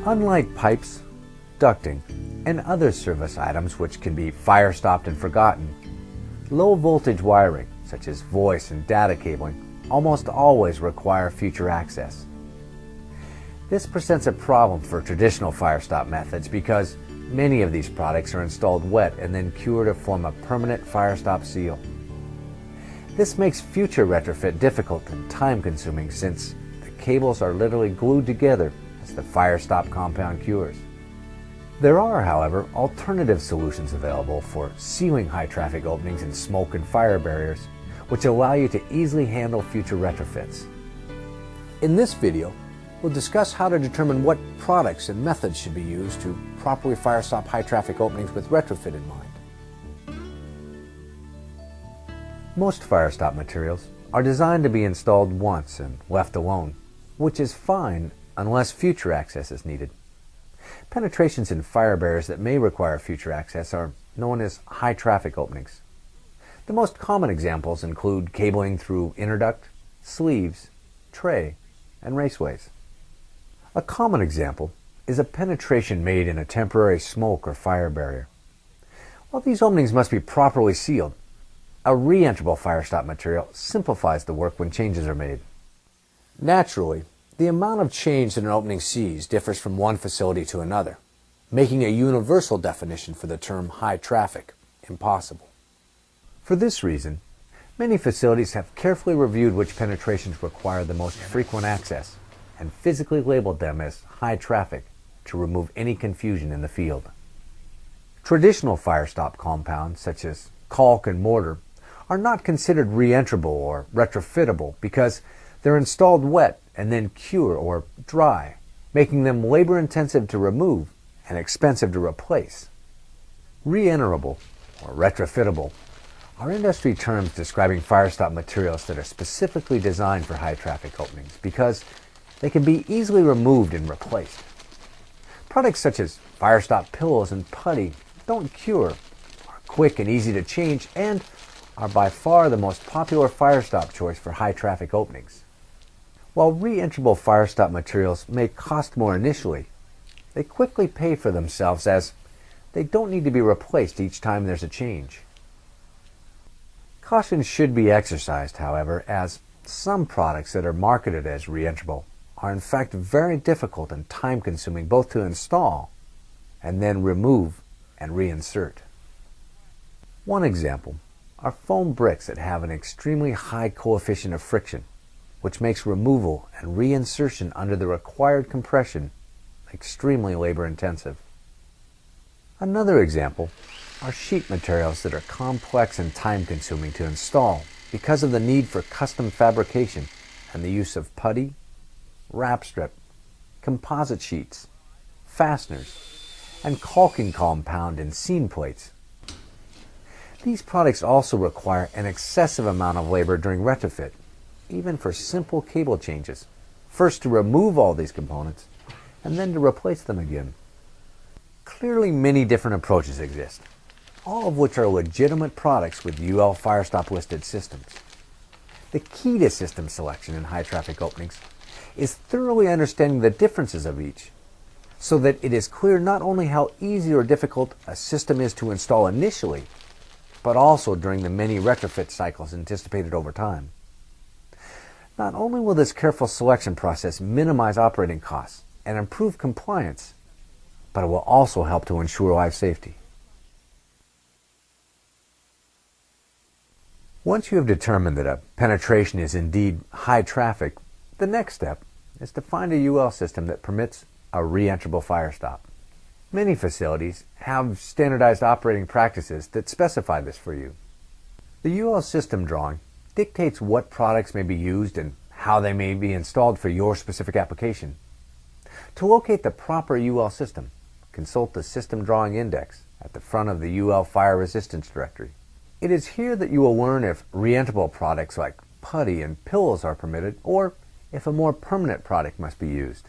Unlike pipes, ducting, and other service items which can be fire stopped and forgotten, low voltage wiring, such as voice and data cabling, almost always require future access. This presents a problem for traditional fire stop methods because many of these products are installed wet and then cured to form a permanent fire stop seal. This makes future retrofit difficult and time-consuming since the cables are literally glued together as the fire stop compound cures. There are, however, alternative solutions available for sealing high-traffic openings and smoke and fire barriers, which allow you to easily handle future retrofits. In this video, we'll discuss how to determine what products and methods should be used to properly fire stop high-traffic openings with retrofit in mind. Most fire stop materials are designed to be installed once and left alone, which is fine unless future access is needed. Penetrations in fire barriers that may require future access are known as high-traffic openings. The most common examples include cabling through interduct, sleeves, tray, and raceways. A common example is a penetration made in a temporary smoke or fire barrier. While these openings must be properly sealed, a re-enterable fire stop material simplifies the work when changes are made. Naturally, the amount of change that an opening sees differs from one facility to another, making a universal definition for the term high traffic impossible. For this reason, many facilities have carefully reviewed which penetrations require the most frequent access and physically labeled them as high traffic to remove any confusion in the field. Traditional fire stop compounds such as caulk and mortar are not considered re-enterable or retrofittable because they're installed wet and then cure or dry, making them labor-intensive to remove and expensive to replace. Re-enterable or retrofittable are industry terms describing fire stop materials that are specifically designed for high-traffic openings because they can be easily removed and replaced. Products such as fire stop pillows and putty don't cure, are quick and easy to change, and are by far the most popular fire stop choice for high-traffic openings. While re-enterable fire stop materials may cost more initially, they quickly pay for themselves as they don't need to be replaced each time there's a change. Caution should be exercised, however, as some products that are marketed as re-enterable are in fact very difficult and time-consuming both to install and then remove and reinsert. One example are foam bricks that have an extremely high coefficient of friction, which makes removal and reinsertion under the required compression extremely labor-intensive. Another example are sheet materials that are complex and time-consuming to install because of the need for custom fabrication and the use of putty, wrap strip, composite sheets, fasteners, and caulking compound and seam plates. These products also require an excessive amount of labor during retrofit, even for simple cable changes, first to remove all these components and then to replace them again. Clearly, many different approaches exist, all of which are legitimate products with UL fire stop listed systems. The key to system selection in high traffic openings is thoroughly understanding the differences of each, so that it is clear not only how easy or difficult a system is to install initially, but also during the many retrofit cycles anticipated over time. Not only will this careful selection process minimize operating costs and improve compliance, but it will also help to ensure life safety. Once you have determined that a penetration is indeed high traffic, the next step is to find a UL system that permits a re-enterable fire stop. Many facilities have standardized operating practices that specify this for you. The UL system drawing dictates what products may be used and how they may be installed for your specific application. To locate the proper UL system, consult the System Drawing Index at the front of the UL Fire Resistance Directory. It is here that you will learn if re-enterable products like putty and pillows are permitted, or if a more permanent product must be used.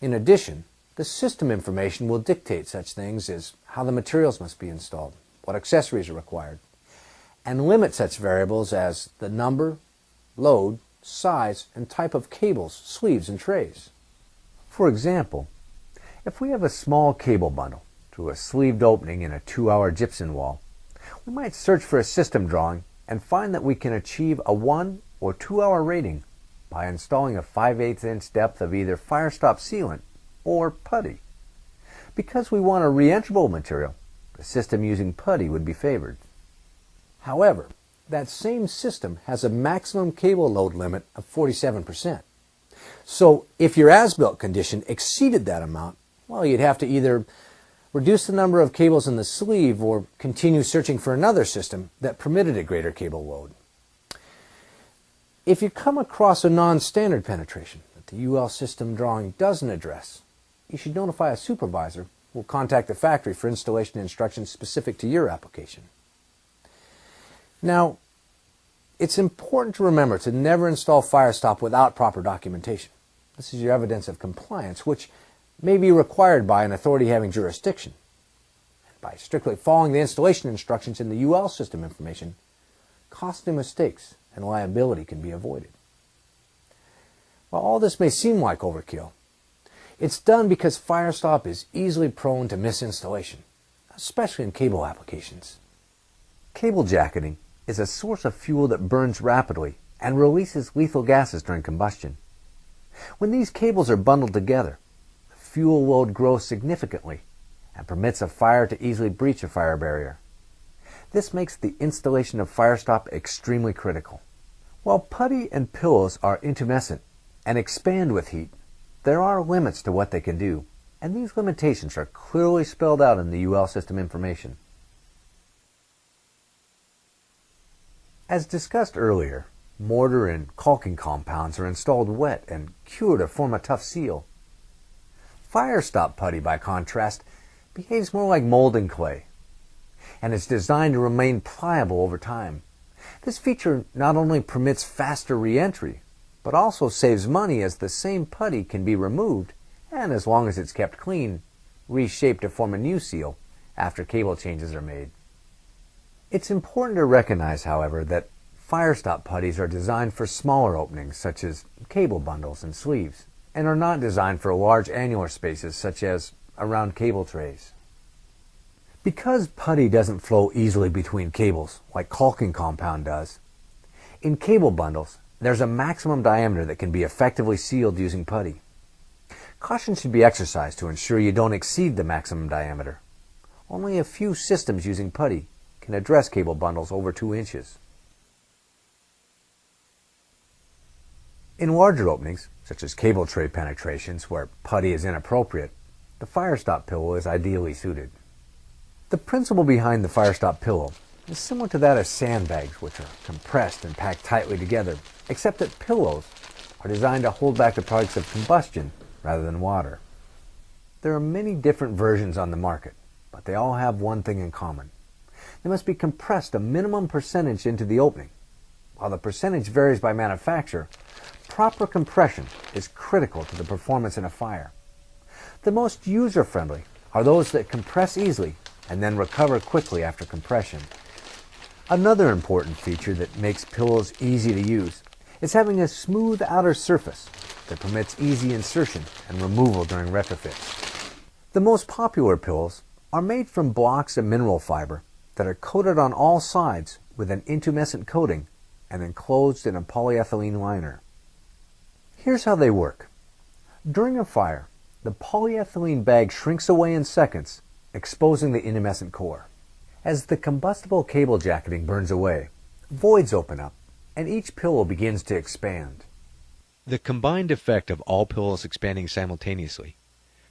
In addition, the system information will dictate such things as how the materials must be installed, what accessories are required, and limit such variables as the number, load, size, and type of cables, sleeves, and trays. For example, If we have a small cable bundle through a sleeved opening in a 2-hour gypsum wall, we might search for a system drawing and find that we can achieve a 1 or 2-hour rating by installing a 5/8 inch depth of either firestop sealant or putty. Because we want a re-entrable material, the system using putty would be favored. However, that same system has a maximum cable load limit of 47%. So if your as-built condition exceeded that amount, well, you'd have to either reduce the number of cables in the sleeve or continue searching for another system that permitted a greater cable load. If you come across a non-standard penetration that the UL system drawing doesn't address, you should notify a supervisor who will contact the factory for installation instructions specific to your application. Now, it's important to remember to never install firestop without proper documentation. This is your evidence of compliance, which may be required by an authority having jurisdiction. By strictly following the installation instructions in the UL system information, costly mistakes and liability can be avoided. While all this may seem like overkill, it's done because firestop is easily prone to misinstallation, especially in cable applications. Cable jacketing is a source of fuel that burns rapidly and releases lethal gases during combustion. When these cables are bundled together, the fuel load grows significantly and permits a fire to easily breach a fire barrier. This makes the installation of firestop extremely critical. While putty and pillows are intumescent and expand with heat, there are limits to what they can do, and these limitations are clearly spelled out in the UL system information. As discussed earlier, mortar and caulking compounds are installed wet and cured to form a tough seal. Firestop putty, by contrast, behaves more like molding clay, and is designed to remain pliable over time. This feature not only permits faster re-entry, but also saves money, as the same putty can be removed and, as long as it's kept clean, reshaped to form a new seal after cable changes are made. It's important to recognize, however, that firestop putties are designed for smaller openings such as cable bundles and sleeves, and are not designed for large annular spaces such as around cable trays. Because putty doesn't flow easily between cables like caulking compound does, in cable bundles there's a maximum diameter that can be effectively sealed using putty. Caution should be exercised to ensure you don't exceed the maximum diameter. Only a few systems using putty can address cable bundles over 2 inches. In larger openings, such as cable tray penetrations where putty is inappropriate, the firestop pillow is ideally suited. The principle behind the firestop pillow is similar to that of sandbags, which are compressed and packed tightly together, except that pillows are designed to hold back the products of combustion rather than water. There are many different versions on the market, but they all have one thing in common. They must be compressed a minimum percentage into the opening. While the percentage varies by manufacturer, proper compression is critical to the performance in a fire. The most user-friendly are those that compress easily and then recover quickly after compression. Another important feature that makes pillows easy to use is having a smooth outer surface that permits easy insertion and removal during retrofits. The most popular pillows are made from blocks of mineral fiber that are coated on all sides with an intumescent coating and enclosed in a polyethylene liner. Here's how they work. During a fire, the polyethylene bag shrinks away in seconds, exposing the intumescent core. As the combustible cable jacketing burns away, voids open up, and each pillow begins to expand. The combined effect of all pillows expanding simultaneously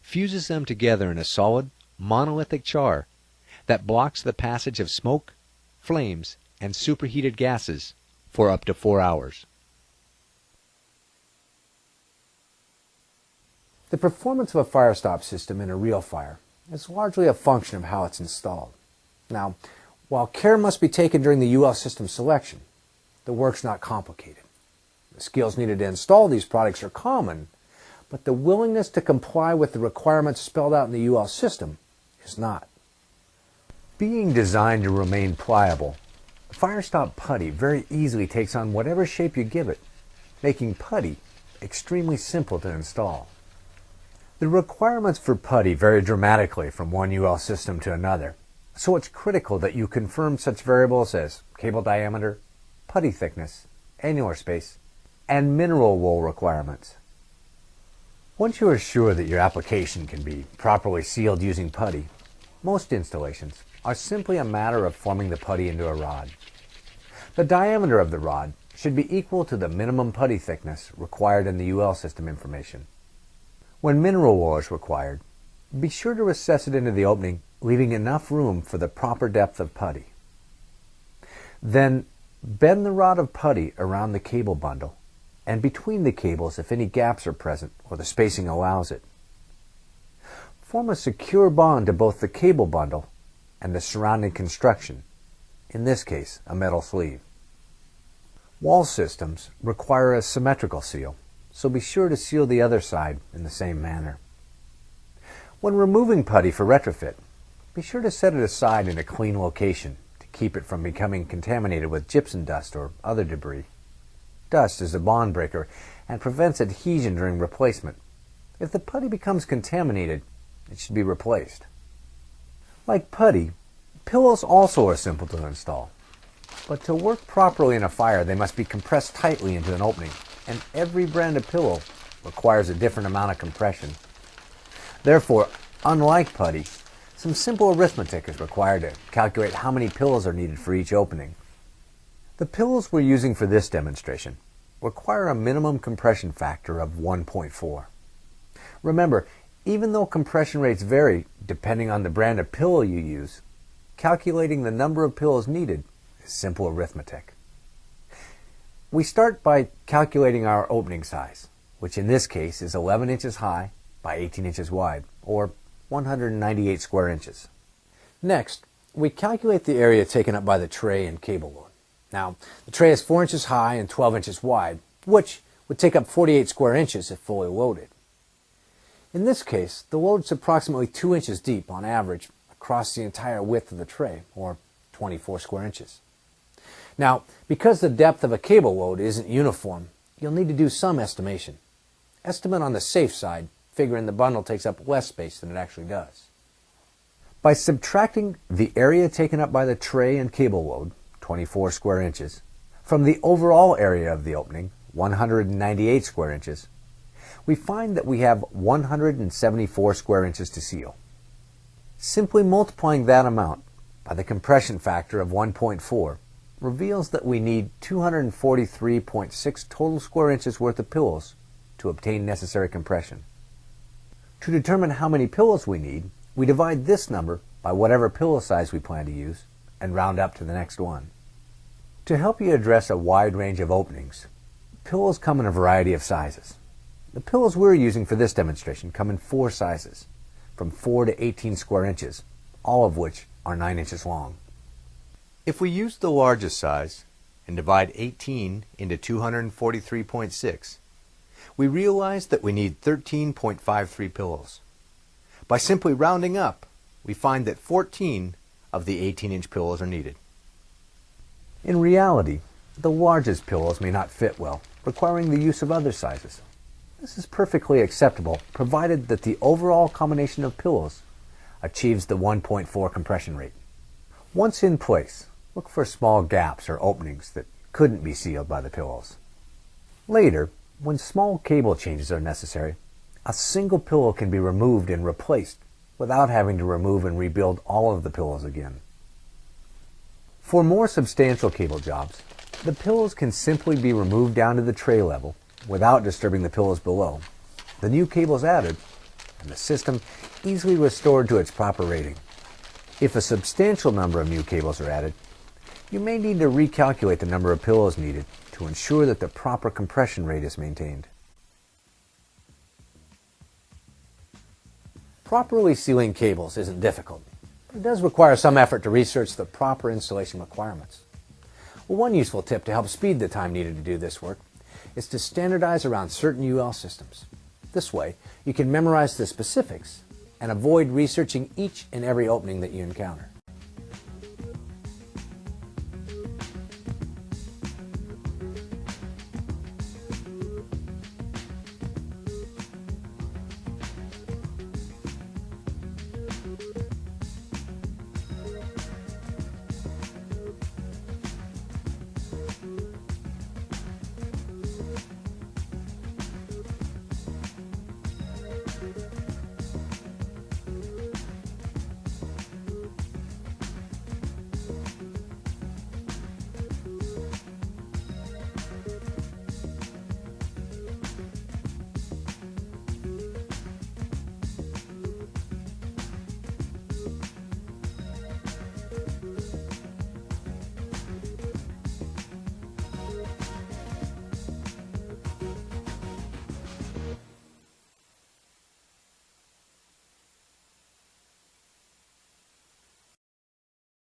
fuses them together in a solid, monolithic char that blocks the passage of smoke, flames, and superheated gases for up to 4 hours. The performance of a firestop system in a real fire is largely a function of how it's installed. Now, while care must be taken during the UL system selection, the work's not complicated. The skills needed to install these products are common, but the willingness to comply with the requirements spelled out in the UL system is not. Being designed to remain pliable, firestop putty very easily takes on whatever shape you give it, making putty extremely simple to install. The requirements for putty vary dramatically from one UL system to another, so it's critical that you confirm such variables as cable diameter, putty thickness, annular space, and mineral wool requirements. Once you are sure that your application can be properly sealed using putty, most installations are simply a matter of forming the putty into a rod. The diameter of the rod should be equal to the minimum putty thickness required in the UL system information. When mineral wool is required, be sure to recess it into the opening, leaving enough room for the proper depth of putty. Then bend the rod of putty around the cable bundle and between the cables if any gaps are present or the spacing allows it. Form a secure bond to both the cable bundle and the surrounding construction, in this case a metal sleeve. Wall systems require a symmetrical seal, so be sure to seal the other side in the same manner. When removing putty for retrofit, be sure to set it aside in a clean location to keep it from becoming contaminated with gypsum dust or other debris. Dust is a bond breaker and prevents adhesion during replacement. If the putty becomes contaminated, it should be replaced. Like putty, pillows also are simple to install, but to work properly in a fire they must be compressed tightly into an opening, and every brand of pillow requires a different amount of compression. Therefore, unlike putty, some simple arithmetic is required to calculate how many pillows are needed for each opening. The pillows we're using for this demonstration require a minimum compression factor of 1.4. Remember, even though compression rates vary depending on the brand of pillow you use, calculating the number of pillows needed is simple arithmetic. We start by calculating our opening size, which in this case is 11 inches high by 18 inches wide, or 198 square inches. Next, we calculate the area taken up by the tray and cable load. Now, the tray is 4 inches high and 12 inches wide, which would take up 48 square inches if fully loaded. In this case, the load is approximately 2 inches deep on average across the entire width of the tray, or 24 square inches. Now, because the depth of a cable load isn't uniform, you'll need to do some estimation. Estimate on the safe side, figuring the bundle takes up less space than it actually does. By subtracting the area taken up by the tray and cable load, 24 square inches, from the overall area of the opening, 198 square inches, we find that we have 174 square inches to seal. Simply multiplying that amount by the compression factor of 1.4 reveals that we need 243.6 total square inches worth of pillows to obtain necessary compression. To determine how many pillows we need, we divide this number by whatever pillow size we plan to use and round up to the next one. To help you address a wide range of openings, pillows come in a variety of sizes. The pillows we're using for this demonstration come in 4 sizes, from 4 to 18 square inches, all of which are 9 inches long. If we use the largest size and divide 18 into 243.6, we realize that we need 13.53 pillows. By simply rounding up, we find that 14 of the 18-inch pillows are needed. In reality, the largest pillows may not fit well, requiring the use of other sizes. This is perfectly acceptable, provided that the overall combination of pillows achieves the 1.4 compression rate. Once in place, look for small gaps or openings that couldn't be sealed by the pillows. Later, when small cable changes are necessary, a single pillow can be removed and replaced without having to remove and rebuild all of the pillows again. For more substantial cable jobs, the pillows can simply be removed down to the tray level without disturbing the pillows below, the new cables added, and the system easily restored to its proper rating. If a substantial number of new cables are added, you may need to recalculate the number of pillows needed to ensure that the proper compression rate is maintained. Properly sealing cables isn't difficult, but it does require some effort to research the proper installation requirements. Well, one useful tip to help speed the time needed to do this work is to standardize around certain UL systems. This way, you can memorize the specifics and avoid researching each and every opening that you encounter.